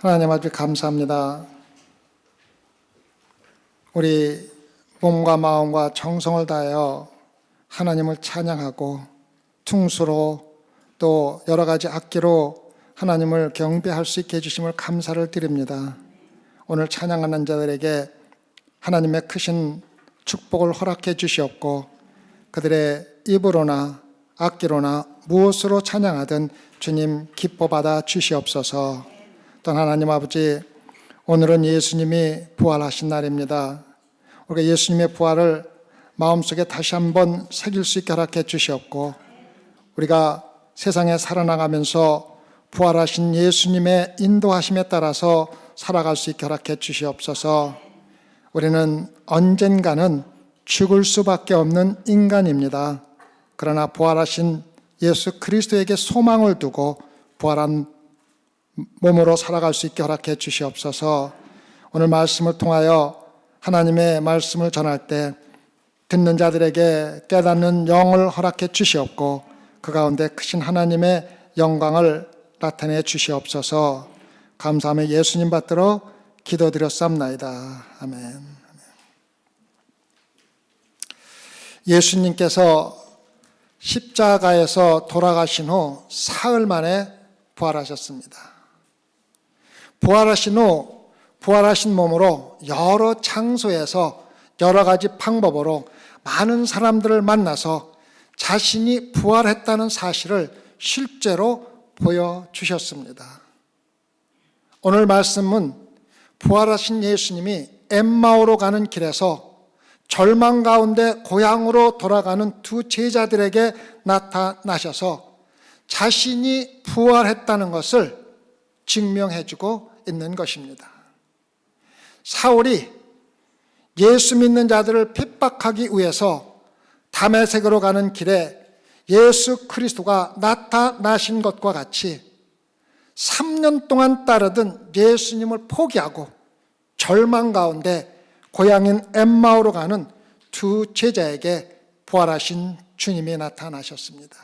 하나님 아버지 감사합니다. 우리 몸과 마음과 정성을 다하여 하나님을 찬양하고 퉁수로 또 여러 가지 악기로 하나님을 경배할 수 있게 해주심을 감사를 드립니다. 오늘 찬양하는 자들에게 하나님의 크신 축복을 허락해 주시옵고 그들의 입으로나 악기로나 무엇으로 찬양하든 주님 기뻐 받아 주시옵소서. 또 하나님 아버지, 오늘은 예수님이 부활하신 날입니다. 우리가 예수님의 부활을 마음속에 다시 한번 새길 수 있게 허락해 주시옵고 우리가 세상에 살아나가면서 부활하신 예수님의 인도하심에 따라서 살아갈 수 있게 허락해 주시옵소서. 우리는 언젠가는 죽을 수밖에 없는 인간입니다. 그러나 부활하신 예수 그리스도에게 소망을 두고 부활한 몸으로 살아갈 수 있게 허락해 주시옵소서. 오늘 말씀을 통하여 하나님의 말씀을 전할 때 듣는 자들에게 깨닫는 영을 허락해 주시옵고 그 가운데 크신 하나님의 영광을 나타내 주시옵소서. 감사하며 예수님 받들어 기도드렸사옵나이다. 아멘. 예수님께서 십자가에서 돌아가신 후 사흘 만에 부활하셨습니다. 부활하신 후 부활하신 몸으로 여러 장소에서 여러 가지 방법으로 많은 사람들을 만나서 자신이 부활했다는 사실을 실제로 보여주셨습니다. 오늘 말씀은 부활하신 예수님이 엠마오로 가는 길에서 절망 가운데 고향으로 돌아가는 두 제자들에게 나타나셔서 자신이 부활했다는 것을 증명해주고 있는 것입니다. 사울이 예수 믿는 자들을 핍박하기 위해서 다메섹으로 가는 길에 예수 그리스도가 나타나신 것과 같이 3년 동안 따르던 예수님을 포기하고 절망 가운데 고향인 엠마오로 가는 두 제자에게 부활하신 주님이 나타나셨습니다.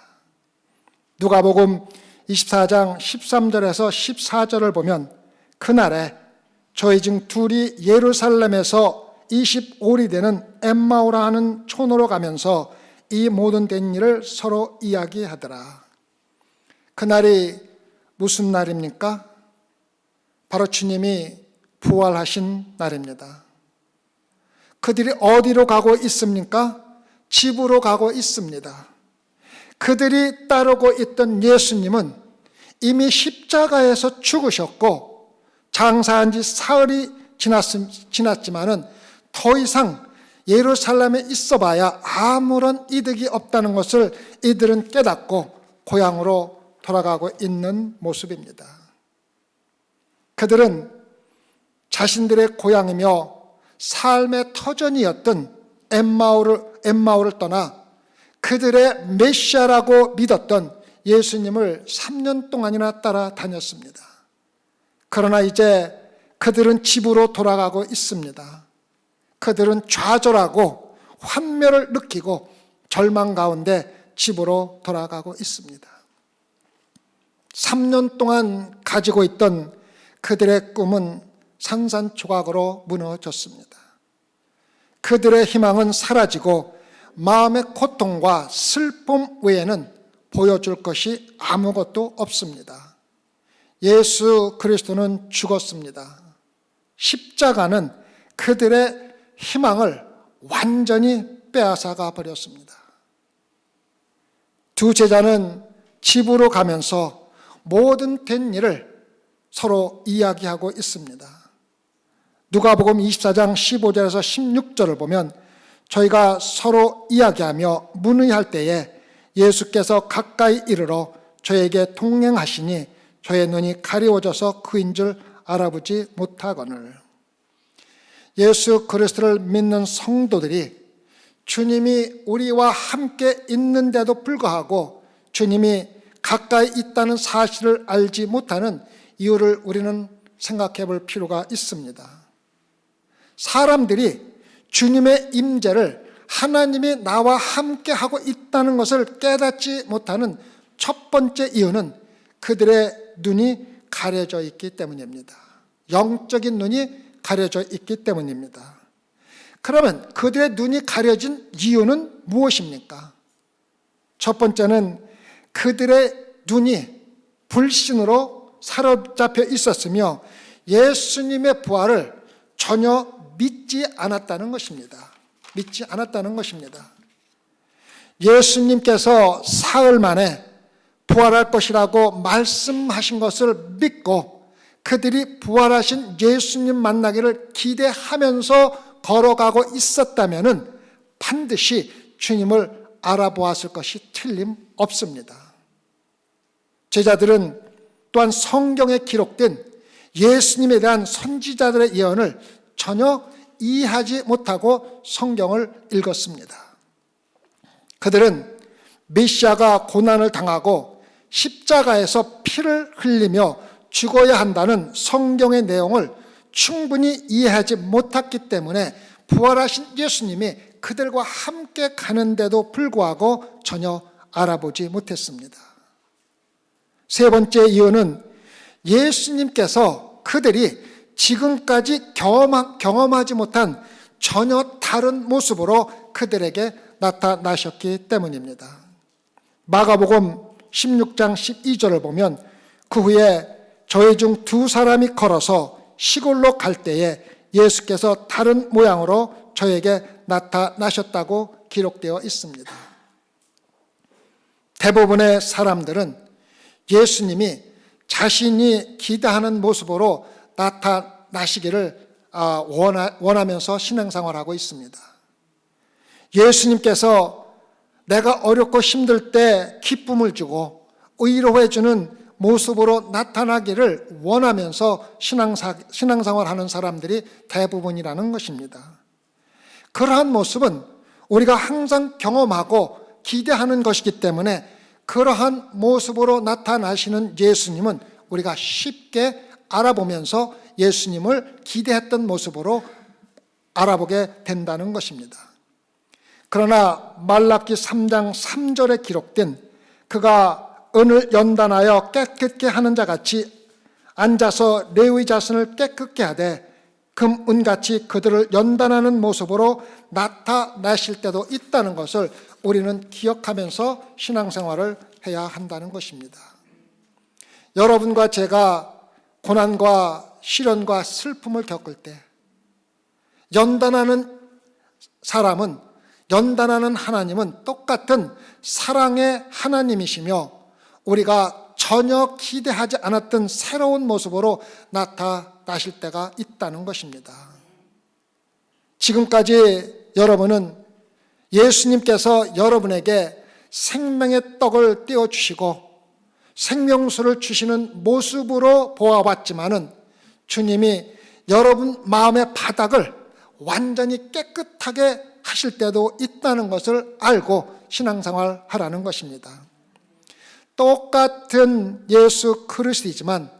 누가복음 24장 13절에서 14절을 보면 그날에 저희 중 둘이 예루살렘에서 25리 되는 엠마오라 하는 촌으로 가면서 이 모든 된 일을 서로 이야기하더라. 그날이 무슨 날입니까? 바로 주님이 부활하신 날입니다. 그들이 어디로 가고 있습니까? 집으로 가고 있습니다. 그들이 따르고 있던 예수님은 이미 십자가에서 죽으셨고 장사한 지 사흘이 지났지만은 더 이상 예루살렘에 있어봐야 아무런 이득이 없다는 것을 이들은 깨닫고 고향으로 돌아가고 있는 모습입니다. 그들은 자신들의 고향이며 삶의 터전이었던 엠마오를 떠나 그들의 메시아라고 믿었던 예수님을 3년 동안이나 따라다녔습니다. 그러나 이제 그들은 집으로 돌아가고 있습니다. 그들은 좌절하고 환멸을 느끼고 절망 가운데 집으로 돌아가고 있습니다. 3년 동안 가지고 있던 그들의 꿈은 산산조각으로 무너졌습니다. 그들의 희망은 사라지고 마음의 고통과 슬픔 외에는 보여줄 것이 아무것도 없습니다. 예수 그리스도는 죽었습니다. 십자가는 그들의 희망을 완전히 빼앗아가 버렸습니다. 두 제자는 집으로 가면서 모든 된 일을 서로 이야기하고 있습니다. 누가복음 24장 15절에서 16절을 보면 저희가 서로 이야기하며 문의할 때에 예수께서 가까이 이르러 저에게 동행하시니 저의 눈이 가리워져서 그인 줄 알아보지 못하거늘. 예수 그리스도를 믿는 성도들이 주님이 우리와 함께 있는데도 불구하고 주님이 가까이 있다는 사실을 알지 못하는 이유를 우리는 생각해 볼 필요가 있습니다. 사람들이 주님의 임재를 하나님이 나와 함께 하고 있다는 것을 깨닫지 못하는 첫 번째 이유는 그들의 눈이 가려져 있기 때문입니다. 영적인 눈이 가려져 있기 때문입니다. 그러면 그들의 눈이 가려진 이유는 무엇입니까? 첫 번째는 그들의 눈이 불신으로 사로잡혀 있었으며 예수님의 부활을 전혀 믿지 않았다는 것입니다. 믿지 않았다는 것입니다. 예수님께서 사흘 만에 부활할 것이라고 말씀하신 것을 믿고 그들이 부활하신 예수님 만나기를 기대하면서 걸어가고 있었다면 반드시 주님을 알아보았을 것이 틀림없습니다. 제자들은 또한 성경에 기록된 예수님에 대한 선지자들의 예언을 전혀 이해하지 못하고 성경을 읽었습니다. 그들은 메시아가 고난을 당하고 십자가에서 피를 흘리며 죽어야 한다는 성경의 내용을 충분히 이해하지 못했기 때문에 부활하신 예수님이 그들과 함께 가는데도 불구하고 전혀 알아보지 못했습니다. 세 번째 이유는 예수님께서 그들이 지금까지 경험하지 못한 전혀 다른 모습으로 그들에게 나타나셨기 때문입니다. 마가복음 16장 12절을 보면 그 후에 저희 중 두 사람이 걸어서 시골로 갈 때에 예수께서 다른 모양으로 저에게 나타나셨다고 기록되어 있습니다. 대부분의 사람들은 예수님이 자신이 기대하는 모습으로 나타나시기를 원하면서 신앙생활하고 있습니다. 예수님께서 내가 어렵고 힘들 때 기쁨을 주고 위로해 주는 모습으로 나타나기를 원하면서 신앙생활하는 사람들이 대부분이라는 것입니다. 그러한 모습은 우리가 항상 경험하고 기대하는 것이기 때문에 그러한 모습으로 나타나시는 예수님은 우리가 쉽게 알아보면서 예수님을 기대했던 모습으로 알아보게 된다는 것입니다. 그러나 말라기 3장 3절에 기록된 그가 은을 연단하여 깨끗게 하는 자 같이 앉아서 레위 자손을 깨끗게 하되 금, 은같이 그들을 연단하는 모습으로 나타나실 때도 있다는 것을 우리는 기억하면서 신앙생활을 해야 한다는 것입니다. 여러분과 제가 고난과 시련과 슬픔을 겪을 때 연단하는 사람은, 연단하는 하나님은 똑같은 사랑의 하나님이시며 우리가 전혀 기대하지 않았던 새로운 모습으로 나타나실 때가 있다는 것입니다. 지금까지 여러분은 예수님께서 여러분에게 생명의 떡을 떼어주시고 생명수를 주시는 모습으로 보아왔지만은 주님이 여러분 마음의 바닥을 완전히 깨끗하게 하실 때도 있다는 것을 알고 신앙생활 하라는 것입니다. 똑같은 예수 그리스도이지만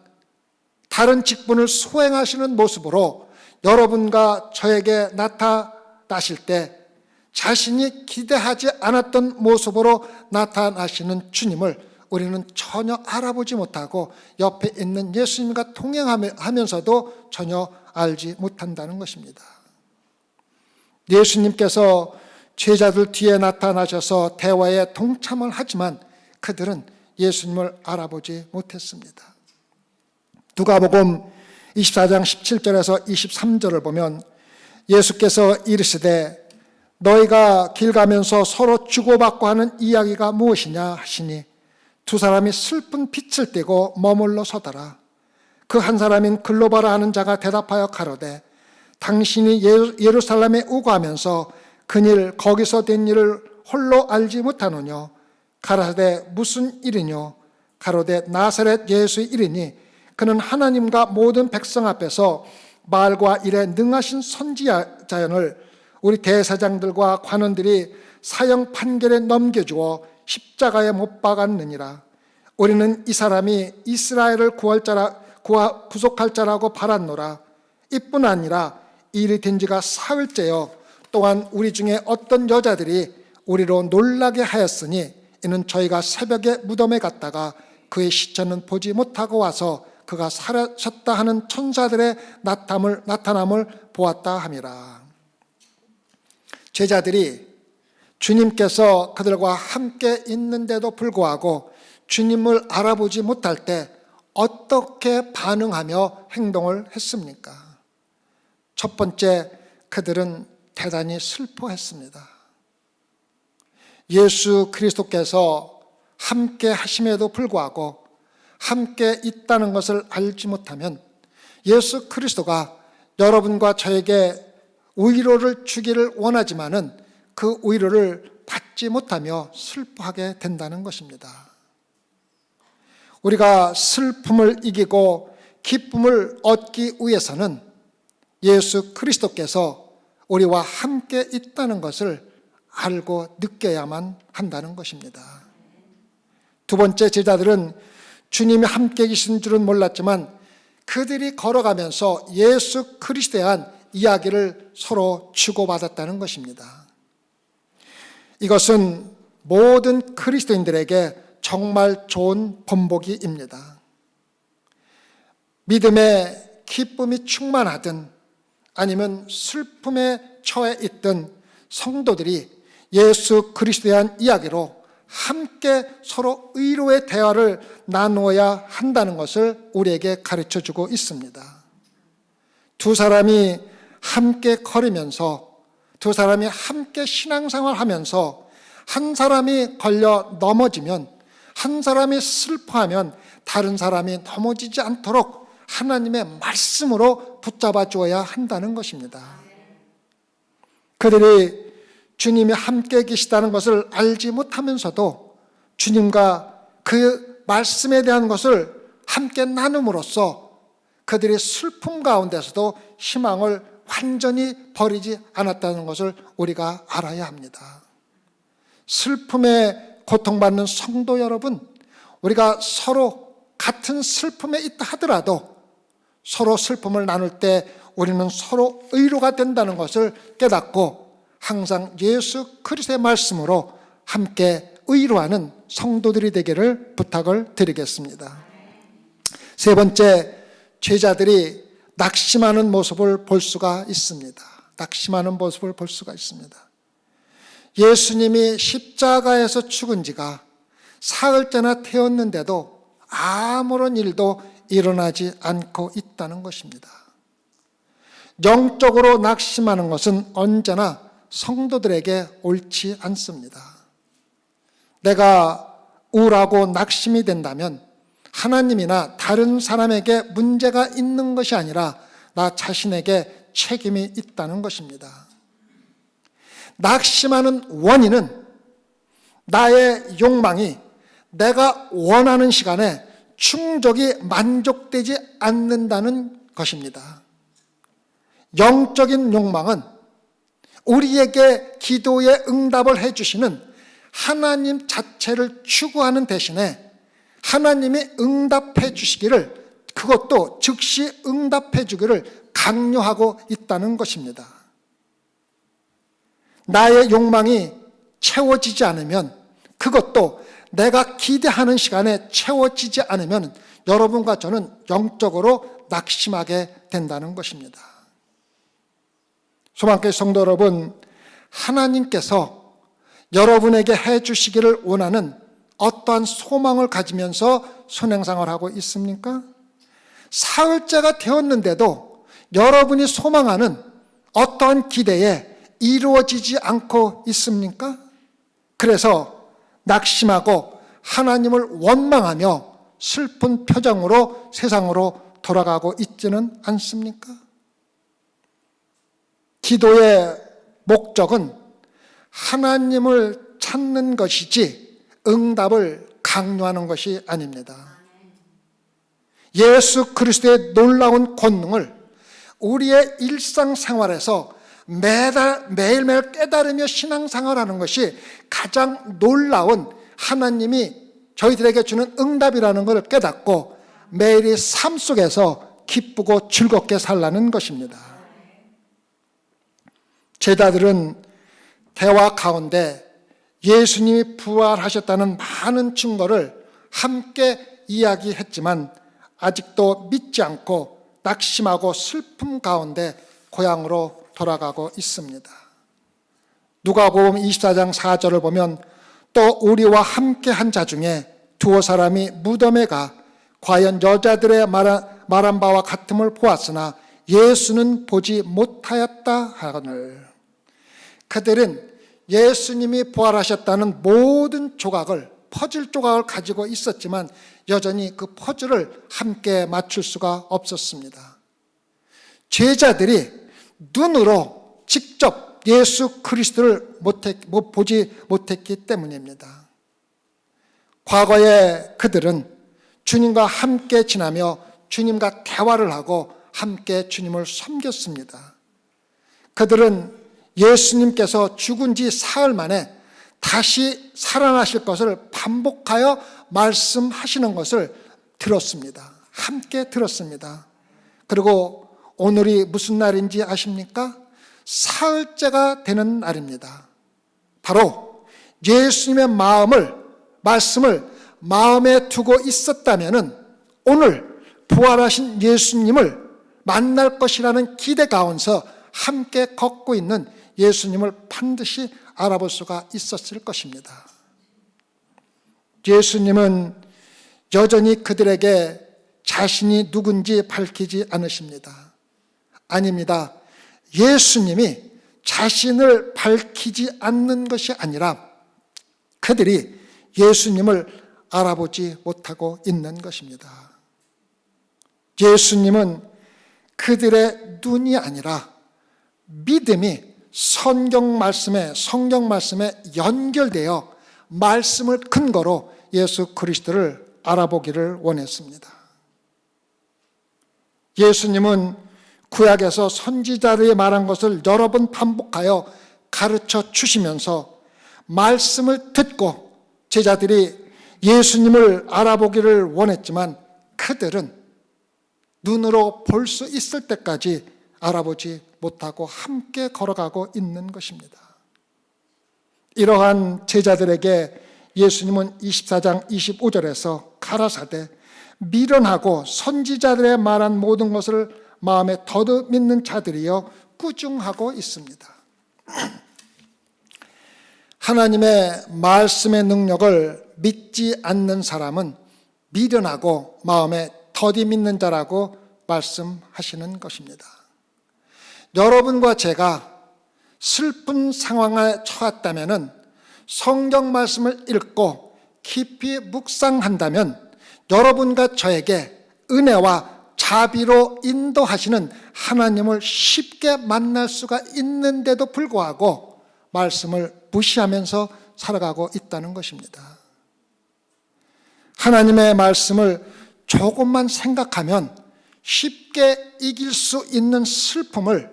다른 직분을 수행하시는 모습으로 여러분과 저에게 나타나실 때 자신이 기대하지 않았던 모습으로 나타나시는 주님을 우리는 전혀 알아보지 못하고 옆에 있는 예수님과 동행하면서도 전혀 알지 못한다는 것입니다. 예수님께서 제자들 뒤에 나타나셔서 대화에 동참을 하지만 그들은 예수님을 알아보지 못했습니다. 누가복음 24장 17절에서 23절을 보면 예수께서 이르시되 너희가 길 가면서 서로 주고받고 하는 이야기가 무엇이냐 하시니 두 사람이 슬픈 빛을 띠고 머물러 서더라. 그 한 사람인 글로바라 하는 자가 대답하여 가로되 당신이 예루살렘에 오고 하면서 그일 거기서 된 일을 홀로 알지 못하느뇨. 가라사대 무슨 일이뇨? 가로되 나사렛 예수의 일이니 그는 하나님과 모든 백성 앞에서 말과 일에 능하신 선지자연을 우리 대사장들과 관원들이 사형 판결에 넘겨주어 십자가에 못 박았느니라. 우리는 이 사람이 이스라엘을 구속할 자라고 바랐노라. 이뿐 아니라 일이 된 지가 사흘째요. 또한 우리 중에 어떤 여자들이 우리로 놀라게 하였으니 이는 저희가 새벽에 무덤에 갔다가 그의 시체는 보지 못하고 와서 그가 살아셨다 하는 천사들의 나타남을 보았다 함이라. 제자들이 주님께서 그들과 함께 있는데도 불구하고 주님을 알아보지 못할 때 어떻게 반응하며 행동을 했습니까? 첫 번째, 그들은 대단히 슬퍼했습니다. 예수 그리스도께서 함께 하심에도 불구하고 함께 있다는 것을 알지 못하면 예수 그리스도가 여러분과 저에게 위로를 주기를 원하지만은 그 위로를 받지 못하며 슬퍼하게 된다는 것입니다. 우리가 슬픔을 이기고 기쁨을 얻기 위해서는 예수 그리스도께서 우리와 함께 있다는 것을 알고 느껴야만 한다는 것입니다. 두 번째, 제자들은 주님이 함께 계신 줄은 몰랐지만 그들이 걸어가면서 예수 그리스도에 대한 이야기를 서로 주고받았다는 것입니다. 이것은 모든 그리스도인들에게 정말 좋은 본보기입니다. 믿음의 기쁨이 충만하든 아니면 슬픔에 처해 있던 성도들이 예수 그리스도에 대한 이야기로 함께 서로 의로의 대화를 나누어야 한다는 것을 우리에게 가르쳐주고 있습니다. 두 사람이 함께 걸으면서, 두 사람이 함께 신앙생활을 하면서 한 사람이 걸려 넘어지면, 한 사람이 슬퍼하면 다른 사람이 넘어지지 않도록 하나님의 말씀으로 붙잡아 주어야 한다는 것입니다. 그들이 주님이 함께 계시다는 것을 알지 못하면서도 주님과 그 말씀에 대한 것을 함께 나눔으로써 그들의 슬픔 가운데서도 희망을 완전히 버리지 않았다는 것을 우리가 알아야 합니다. 슬픔에 고통받는 성도 여러분, 우리가 서로 같은 슬픔에 있다 하더라도 서로 슬픔을 나눌 때 우리는 서로 의로가 된다는 것을 깨닫고 항상 예수 그리스도의 말씀으로 함께 의로하는 성도들이 되기를 부탁을 드리겠습니다. 세 번째, 제자들이 낙심하는 모습을 볼 수가 있습니다. 낙심하는 모습을 볼 수가 있습니다. 예수님이 십자가에서 죽은 지가 사흘째나 되었는데도 아무런 일도 일어나지 않고 있다는 것입니다. 영적으로 낙심하는 것은 언제나 성도들에게 옳지 않습니다. 내가 우울하고 낙심이 된다면 하나님이나 다른 사람에게 문제가 있는 것이 아니라 나 자신에게 책임이 있다는 것입니다. 낙심하는 원인은 나의 욕망이 내가 원하는 시간에 충족이 만족되지 않는다는 것입니다. 영적인 욕망은 우리에게 기도에 응답을 해주시는 하나님 자체를 추구하는 대신에 하나님이 응답해 주시기를, 그것도 즉시 응답해 주기를 강요하고 있다는 것입니다. 나의 욕망이 채워지지 않으면, 그것도 내가 기대하는 시간에 채워지지 않으면 여러분과 저는 영적으로 낙심하게 된다는 것입니다. 소망교회 성도 여러분, 하나님께서 여러분에게 해주시기를 원하는 어떠한 소망을 가지면서 선행생활을 하고 있습니까? 사흘째가 되었는데도 여러분이 소망하는 어떠한 기대에 이루어지지 않고 있습니까? 그래서 낙심하고 하나님을 원망하며 슬픈 표정으로 세상으로 돌아가고 있지는 않습니까? 기도의 목적은 하나님을 찾는 것이지 응답을 강요하는 것이 아닙니다. 예수 그리스도의 놀라운 권능을 우리의 일상생활에서 매일매일 깨달으며 신앙생활하는 것이 가장 놀라운 하나님이 저희들에게 주는 응답이라는 것을 깨닫고 매일의 삶 속에서 기쁘고 즐겁게 살라는 것입니다. 제자들은 대화 가운데 예수님이 부활하셨다는 많은 증거를 함께 이야기했지만 아직도 믿지 않고 낙심하고 슬픔 가운데 고향으로 돌아가고 있습니다. 누가복음 24장 4절을 보면 또 우리와 함께 한 자 중에 두어 사람이 무덤에 가 과연 여자들의 말한 바와 같음을 보았으나 예수는 보지 못하였다 하거늘. 그들은 예수님이 부활하셨다는 모든 조각을, 퍼즐 조각을 가지고 있었지만 여전히 그 퍼즐을 함께 맞출 수가 없었습니다. 제자들이 눈으로 직접 예수 그리스도를 보지 못했기 때문입니다. 과거에 그들은 주님과 함께 지나며 주님과 대화를 하고 함께 주님을 섬겼습니다. 그들은 예수님께서 죽은 지 사흘 만에 다시 살아나실 것을 반복하여 말씀하시는 것을 들었습니다. 함께 들었습니다. 그리고 오늘이 무슨 날인지 아십니까? 사흘째가 되는 날입니다. 바로 예수님의 말씀을 마음에 두고 있었다면 오늘 부활하신 예수님을 만날 것이라는 기대 가운데서 함께 걷고 있는 예수님을 반드시 알아볼 수가 있었을 것입니다. 예수님은 여전히 그들에게 자신이 누군지 밝히지 않으십니다. 아닙니다. 예수님이 자신을 밝히지 않는 것이 아니라 그들이 예수님을 알아보지 못하고 있는 것입니다. 예수님은 그들의 눈이 아니라 믿음이 성경 말씀에 연결되어 말씀을 근거로 예수 그리스도를 알아보기를 원했습니다. 예수님은 구약에서 선지자들이 말한 것을 여러 번 반복하여 가르쳐 주시면서 말씀을 듣고 제자들이 예수님을 알아보기를 원했지만 그들은 눈으로 볼 수 있을 때까지 알아보지 못하고 함께 걸어가고 있는 것입니다. 이러한 제자들에게 예수님은 24장 25절에서 가라사대 미련하고 선지자들의 말한 모든 것을 마음에 더듬 믿는 자들이여 꾸중하고 있습니다. 하나님의 말씀의 능력을 믿지 않는 사람은 미련하고 마음에 더디 믿는 자라고 말씀하시는 것입니다. 여러분과 제가 슬픈 상황에 처했다면 성경 말씀을 읽고 깊이 묵상한다면 여러분과 저에게 은혜와 자비로 인도하시는 하나님을 쉽게 만날 수가 있는데도 불구하고 말씀을 무시하면서 살아가고 있다는 것입니다. 하나님의 말씀을 조금만 생각하면 쉽게 이길 수 있는 슬픔을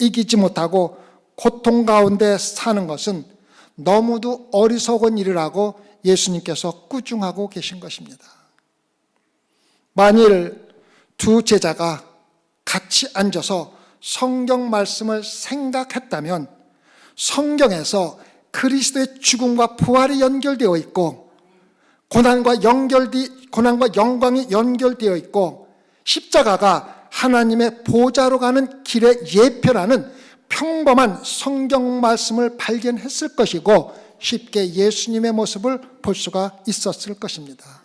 이기지 못하고 고통 가운데 사는 것은 너무도 어리석은 일이라고 예수님께서 꾸중하고 계신 것입니다. 만일 두 제자가 같이 앉아서 성경 말씀을 생각했다면 성경에서 그리스도의 죽음과 부활이 연결되어 있고 고난과 영광이 연결되어 있고 십자가가 하나님의 보좌로 가는 길의 예표라는 평범한 성경 말씀을 발견했을 것이고 쉽게 예수님의 모습을 볼 수가 있었을 것입니다.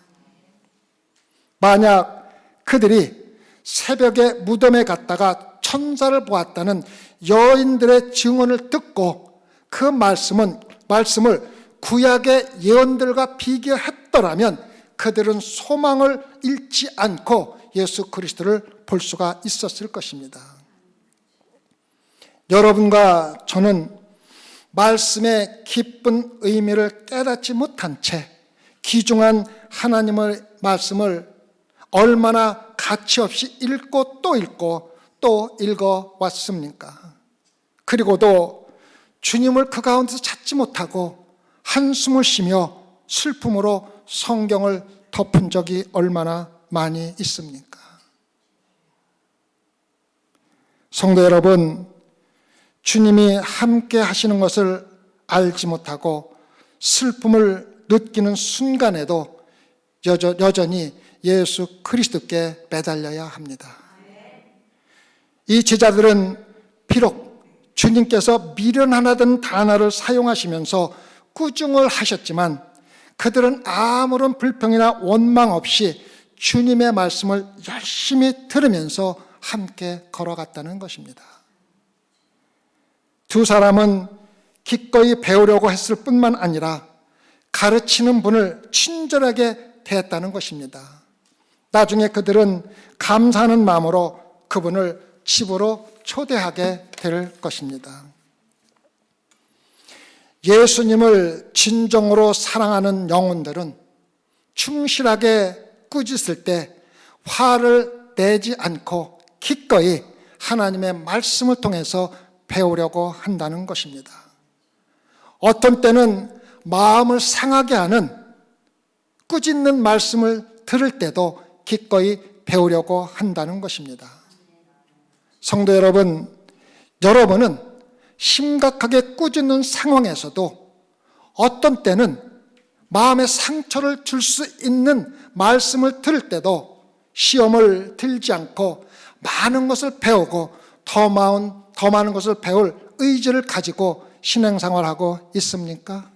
만약 그들이 새벽에 무덤에 갔다가 천사를 보았다는 여인들의 증언을 듣고 그 말씀을 구약의 예언들과 비교했더라면 그들은 소망을 잃지 않고 예수 그리스도를 볼 수가 있었을 것입니다. 여러분과 저는 말씀의 깊은 의미를 깨닫지 못한 채 귀중한 하나님의 말씀을 얼마나 가치 없이 읽고 또 읽어왔습니까? 그리고도 주님을 그 가운데서 찾지 못하고 한숨을 쉬며 슬픔으로 성경을 덮은 적이 얼마나 많이 있습니까? 성도 여러분, 주님이 함께 하시는 것을 알지 못하고 슬픔을 느끼는 순간에도 여전히 예수 그리스도께 매달려야 합니다. 이 제자들은 비록 주님께서 미련하다는 단어를 사용하시면서 꾸중을 하셨지만 그들은 아무런 불평이나 원망 없이 주님의 말씀을 열심히 들으면서 함께 걸어갔다는 것입니다. 두 사람은 기꺼이 배우려고 했을 뿐만 아니라 가르치는 분을 친절하게 대했다는 것입니다. 나중에 그들은 감사하는 마음으로 그분을 집으로 초대하게 될 것입니다. 예수님을 진정으로 사랑하는 영혼들은 충실하게 꾸짖을 때 화를 내지 않고 기꺼이 하나님의 말씀을 통해서 배우려고 한다는 것입니다. 어떤 때는 마음을 상하게 하는 꾸짖는 말씀을 들을 때도 기꺼이 배우려고 한다는 것입니다. 성도 여러분, 여러분은 심각하게 꾸짖는 상황에서도 어떤 때는 마음에 상처를 줄 수 있는 말씀을 들을 때도 시험을 들지 않고 많은 것을 배우고 더 많은 것을 배울 의지를 가지고 신앙생활하고 있습니까?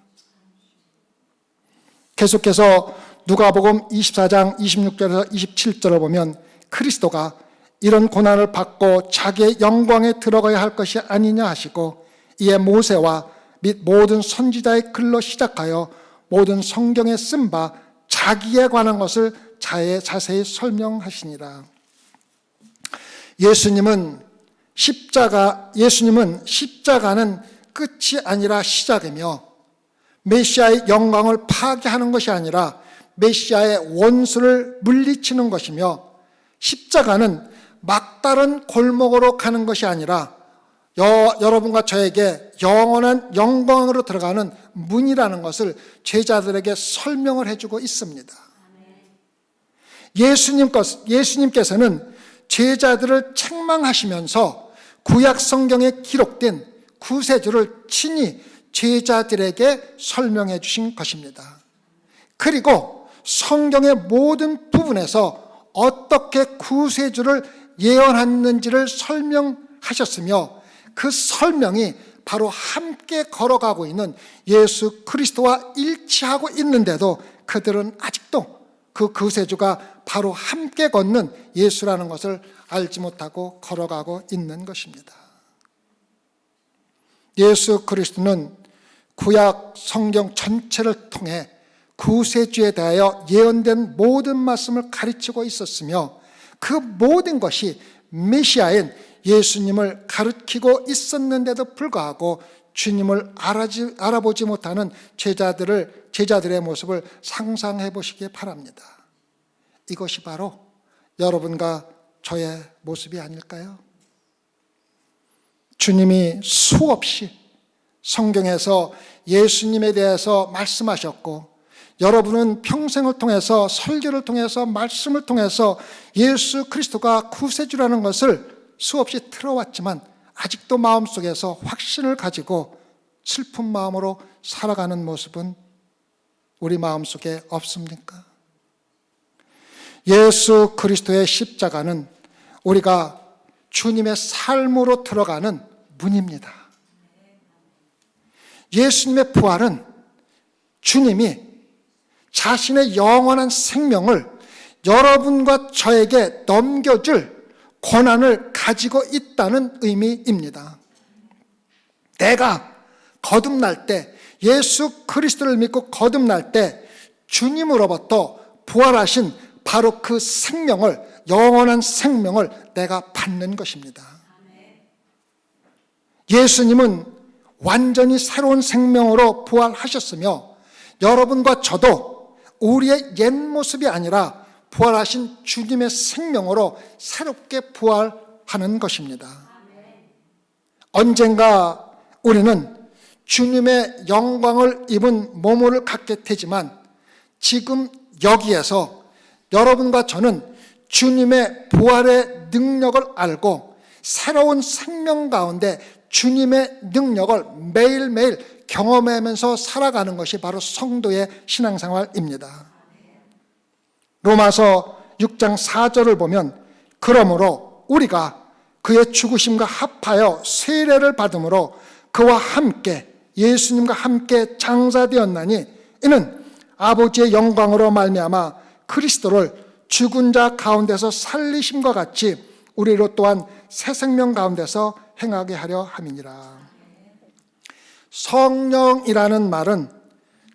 계속해서 누가복음 24장 26절에서 27절을 보면 그리스도가 이런 고난을 받고 자기의 영광에 들어가야 할 것이 아니냐 하시고 이에 모세와 및 모든 선지자의 글로 시작하여 모든 성경에 쓴 바 자기에 관한 것을 자세히 설명하시니라. 예수님은 십자가는 끝이 아니라 시작이며 메시아의 영광을 파괴하는 것이 아니라 메시아의 원수를 물리치는 것이며 십자가는 막다른 골목으로 가는 것이 아니라 여러분과 저에게 영원한 영광으로 들어가는 문이라는 것을 제자들에게 설명을 해주고 있습니다. 예수님께서는 제자들을 책망하시면서 구약 성경에 기록된 구세주를 친히 제자들에게 설명해 주신 것입니다. 그리고 성경의 모든 부분에서 어떻게 구세주를 예언했는지를 설명하셨으며 그 설명이 바로 함께 걸어가고 있는 예수 그리스도와 일치하고 있는데도 그들은 아직도 그 구세주가 바로 함께 걷는 예수라는 것을 알지 못하고 걸어가고 있는 것입니다. 예수 그리스도는 구약 성경 전체를 통해 구세주에 대하여 예언된 모든 말씀을 가르치고 있었으며 그 모든 것이 메시아인 예수님을 가르치고 있었는데도 불구하고 주님을 알아보지 못하는 제자들의 모습을 상상해 보시기 바랍니다. 이것이 바로 여러분과 저의 모습이 아닐까요? 주님이 수없이 성경에서 예수님에 대해서 말씀하셨고 여러분은 평생을 통해서 설교를 통해서 말씀을 통해서 예수 그리스도가 구세주라는 것을 수없이 들어왔지만 아직도 마음속에서 확신을 가지고 슬픈 마음으로 살아가는 모습은 우리 마음속에 없습니까? 예수 그리스도의 십자가는 우리가 주님의 삶으로 들어가는 문입니다. 예수님의 부활은 주님이 자신의 영원한 생명을 여러분과 저에게 넘겨줄 권한을 가지고 있다는 의미입니다. 내가 거듭날 때, 예수 그리스도를 믿고 거듭날 때 주님으로부터 부활하신 바로 그 생명을, 영원한 생명을 내가 받는 것입니다. 예수님은 완전히 새로운 생명으로 부활하셨으며 여러분과 저도 우리의 옛 모습이 아니라 부활하신 주님의 생명으로 새롭게 부활하는 것입니다. 언젠가 우리는 주님의 영광을 입은 몸을 갖게 되지만 지금 여기에서 여러분과 저는 주님의 부활의 능력을 알고 새로운 생명 가운데 주님의 능력을 매일매일 경험하면서 살아가는 것이 바로 성도의 신앙생활입니다. 로마서 6장 4절을 보면 그러므로 우리가 그의 죽으심과 합하여 세례를 받음으로 그와 함께 예수님과 함께 장사되었나니 이는 아버지의 영광으로 말미암아 그리스도를 죽은 자 가운데서 살리심과 같이 우리로 또한 새 생명 가운데서 행하게 하려 함이니라. 성령이라는 말은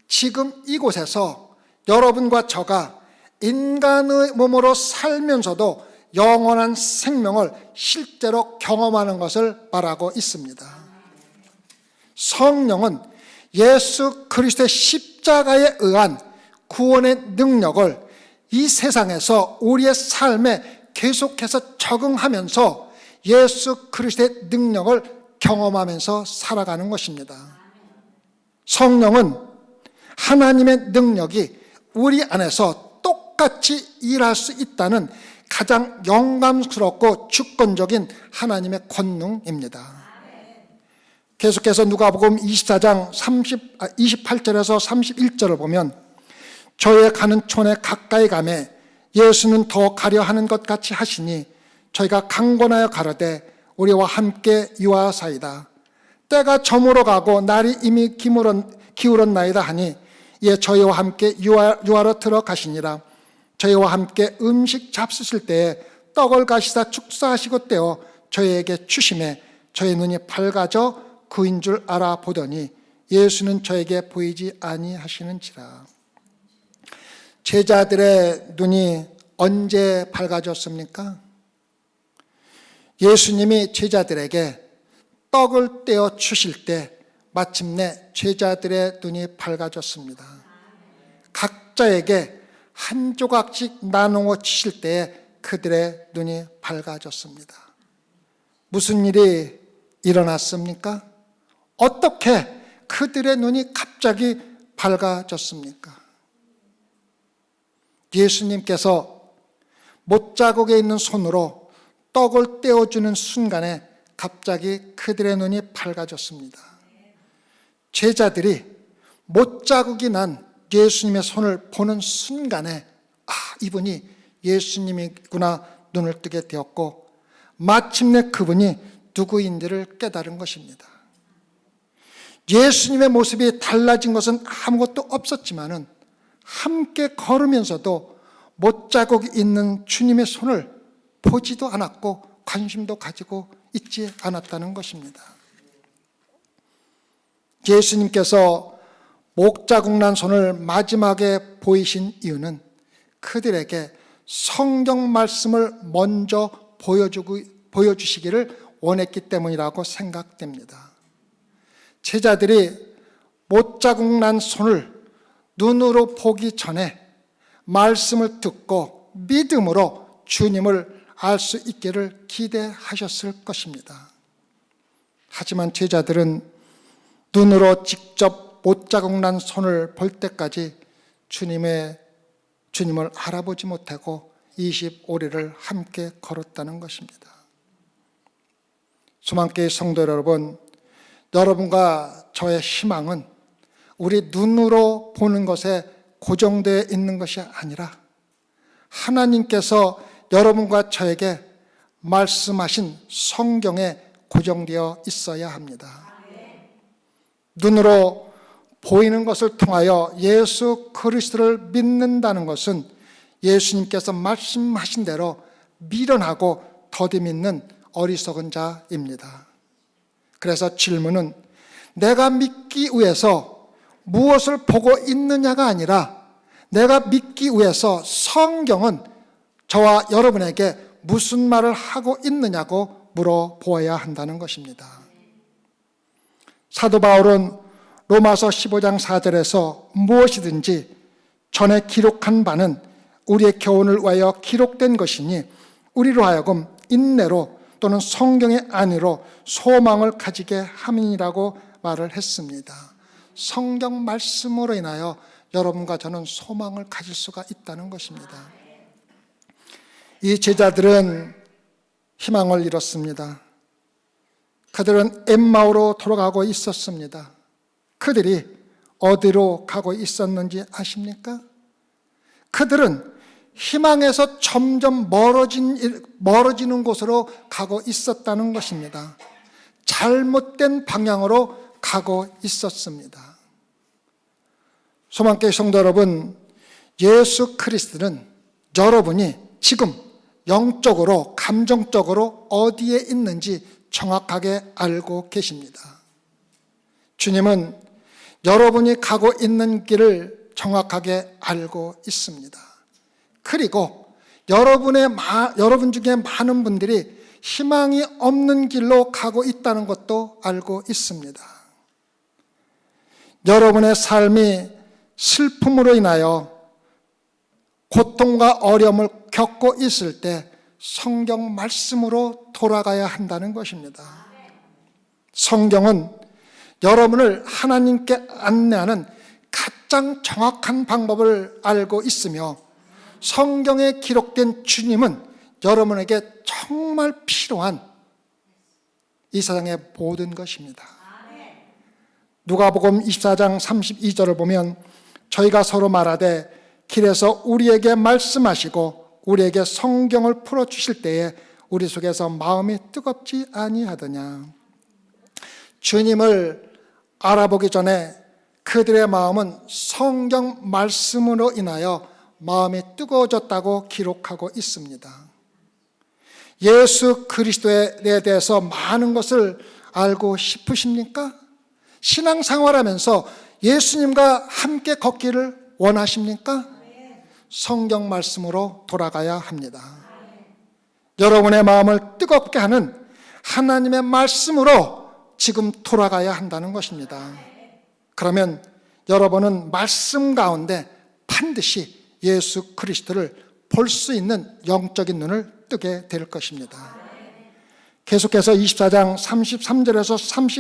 지금 이곳에서 여러분과 저가 인간의 몸으로 살면서도 영원한 생명을 실제로 경험하는 것을 말하고 있습니다. 성령은 예수 그리스도의 십자가에 의한 구원의 능력을 이 세상에서 우리의 삶에 계속해서 적응하면서 예수 그리스도의 능력을 경험하면서 살아가는 것입니다. 성령은 하나님의 능력이 우리 안에서 똑같이 일할 수 있다는 가장 영광스럽고 주권적인 하나님의 권능입니다. 계속해서 누가복음 24장 28절에서 31절을 보면 저의 가는 촌에 가까이 가매 예수는 더 가려 하는 것 같이 하시니 저희가 강권하여 가로되 우리와 함께 유하사이다. 때가 저물어 가고 날이 이미 기울었나이다 하니 이에 저희와 함께 유하러 들어가시니라. 저희와 함께 음식 잡수실 때에 떡을 가시사 축사하시고 떼어 저희에게 주심에 저희 눈이 밝아져 그인 줄 알아보더니 예수는 저에게 보이지 아니하시는지라. 제자들의 눈이 언제 밝아졌습니까? 예수님이 제자들에게 떡을 떼어 주실 때 마침내 제자들의 눈이 밝아졌습니다. 각자에게 한 조각씩 나누어 주실 때에 그들의 눈이 밝아졌습니다. 무슨 일이 일어났습니까? 어떻게 그들의 눈이 갑자기 밝아졌습니까? 예수님께서 못자국에 있는 손으로 떡을 떼어주는 순간에 갑자기 그들의 눈이 밝아졌습니다. 제자들이 못자국이 난 예수님의 손을 보는 순간에 이분이 예수님이구나 눈을 뜨게 되었고 마침내 그분이 누구인지를 깨달은 것입니다. 예수님의 모습이 달라진 것은 아무것도 없었지만은 함께 걸으면서도 못자국이 있는 주님의 손을 보지도 않았고 관심도 가지고 있지 않았다는 것입니다. 예수님께서 못자국 난 손을 마지막에 보이신 이유는 그들에게 성경 말씀을 먼저 보여주시기를 원했기 때문이라고 생각됩니다. 제자들이 못자국 난 손을 눈으로 보기 전에 말씀을 듣고 믿음으로 주님을 알 수 있기를 기대하셨을 것입니다. 하지만 제자들은 눈으로 직접 못자국 난 손을 볼 때까지 주님을 알아보지 못하고 25리를 함께 걸었다는 것입니다. 소망교회 성도 여러분, 여러분과 저의 희망은 우리 눈으로 보는 것에 고정되어 있는 것이 아니라 하나님께서 여러분과 저에게 말씀하신 성경에 고정되어 있어야 합니다. 눈으로 보이는 것을 통하여 예수 그리스도를 믿는다는 것은 예수님께서 말씀하신 대로 미련하고 더디 믿는 어리석은 자입니다. 그래서 질문은 내가 믿기 위해서 무엇을 보고 있느냐가 아니라 내가 믿기 위해서 성경은 저와 여러분에게 무슨 말을 하고 있느냐고 물어보아야 한다는 것입니다. 사도 바울은 로마서 15장 4절에서 무엇이든지 전에 기록한 바는 우리의 교훈을 위하여 기록된 것이니 우리로 하여금 인내로 또는 성경의 안위로 소망을 가지게 함이라고 말을 했습니다. 성경 말씀으로 인하여 여러분과 저는 소망을 가질 수가 있다는 것입니다. 이 제자들은 희망을 잃었습니다. 그들은 엠마오로 돌아가고 있었습니다. 그들이 어디로 가고 있었는지 아십니까? 그들은 희망에서 점점 멀어지는 곳으로 가고 있었다는 것입니다. 잘못된 방향으로 가고 있었습니다. 소망교회 성도 여러분, 예수 그리스도는 여러분이 지금 영적으로, 감정적으로 어디에 있는지 정확하게 알고 계십니다. 주님은 여러분이 가고 있는 길을 정확하게 알고 있습니다. 그리고 여러분 중에 많은 분들이 희망이 없는 길로 가고 있다는 것도 알고 있습니다. 여러분의 삶이 슬픔으로 인하여 고통과 어려움을 겪고 있을 때 성경 말씀으로 돌아가야 한다는 것입니다. 성경은 여러분을 하나님께 안내하는 가장 정확한 방법을 알고 있으며 성경에 기록된 주님은 여러분에게 정말 필요한 이 세상의 모든 것입니다. 누가복음 24장 32절을 보면 저희가 서로 말하되 길에서 우리에게 말씀하시고 우리에게 성경을 풀어주실 때에 우리 속에서 마음이 뜨겁지 아니하더냐. 주님을 알아보기 전에 그들의 마음은 성경 말씀으로 인하여 마음이 뜨거워졌다고 기록하고 있습니다. 예수 그리스도에 대해서 많은 것을 알고 싶으십니까? 신앙생활하면서 예수님과 함께 걷기를 원하십니까? 성경 말씀으로 돌아가야 합니다. 여러분의 마음을 뜨겁게 하는 하나님의 말씀으로 지금 돌아가야 한다는 것입니다. 그러면 여러분은 말씀 가운데 반드시 예수 그리스도를 볼 수 있는 영적인 눈을 뜨게 될 것입니다. 계속해서 24장 33절에서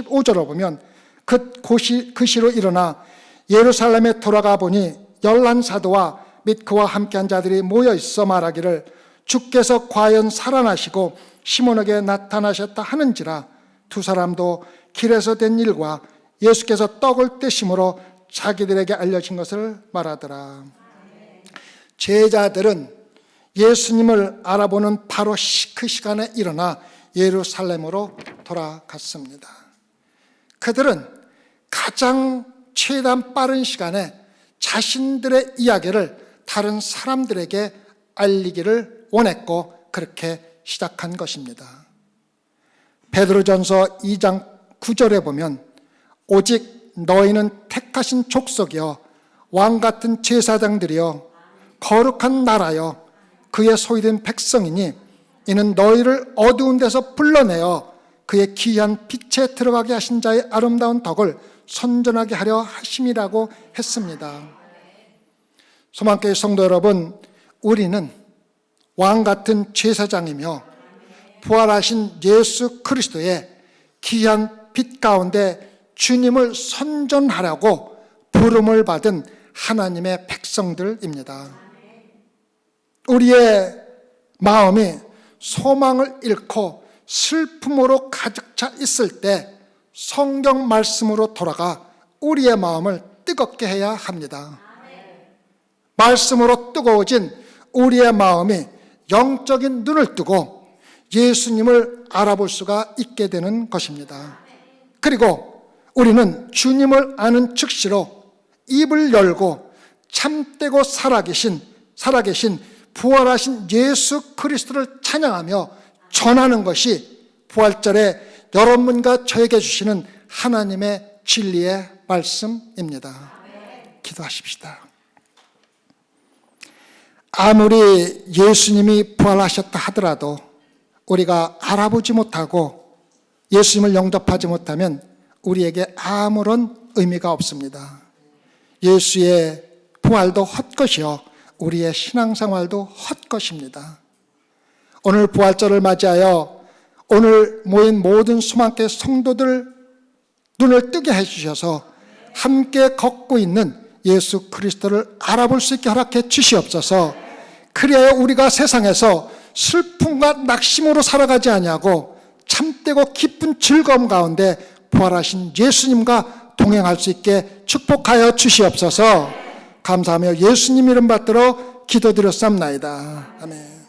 35절을 보면 그 시로 일어나 예루살렘에 돌아가 보니 11사도와 및 그와 함께한 자들이 모여 있어 말하기를 주께서 과연 살아나시고 시몬에게 나타나셨다 하는지라. 두 사람도 길에서 된 일과 예수께서 떡을 떼심으로 자기들에게 알려진 것을 말하더라. 제자들은 예수님을 알아보는 바로 그 시간에 일어나 예루살렘으로 돌아갔습니다. 그들은 가장 최대한 빠른 시간에 자신들의 이야기를 다른 사람들에게 알리기를 원했고 그렇게 시작한 것입니다. 베드로전서 2장 9절에 보면 오직 너희는 택하신 족속이여 왕같은 제사장들이여 거룩한 나라여 그의 소유된 백성이니 이는 너희를 어두운 데서 불러내어 그의 귀한 빛에 들어가게 하신 자의 아름다운 덕을 선전하게 하려 하심이라고 했습니다. 소망교회 성도 여러분, 우리는 왕같은 제사장이며 부활하신 예수 그리스도의 귀한 빛 가운데 주님을 선전하려고 부름을 받은 하나님의 백성들입니다. 우리의 마음이 소망을 잃고 슬픔으로 가득 차 있을 때 성경 말씀으로 돌아가 우리의 마음을 뜨겁게 해야 합니다. 말씀으로 뜨거워진 우리의 마음이 영적인 눈을 뜨고 예수님을 알아볼 수가 있게 되는 것입니다. 그리고 우리는 주님을 아는 즉시로 입을 열고 참되고 살아계신 부활하신 예수 그리스도를 찬양하며 전하는 것이 부활절에 여러분과 저에게 주시는 하나님의 진리의 말씀입니다. 기도하십시다. 아무리 예수님이 부활하셨다 하더라도 우리가 알아보지 못하고 예수님을 영접하지 못하면 우리에게 아무런 의미가 없습니다. 예수의 부활도 헛것이요 우리의 신앙생활도 헛것입니다. 오늘 부활절을 맞이하여 오늘 모인 모든 소망교회 성도들 눈을 뜨게 해주셔서 함께 걷고 있는 예수 그리스도를 알아볼 수 있게 허락해 주시옵소서. 그래야 우리가 세상에서 슬픔과 낙심으로 살아가지 아니하고 참되고 기쁜 즐거움 가운데 부활하신 예수님과 동행할 수 있게 축복하여 주시옵소서. 감사하며 예수님 이름 받들어 기도드렸사옵나이다. 아멘.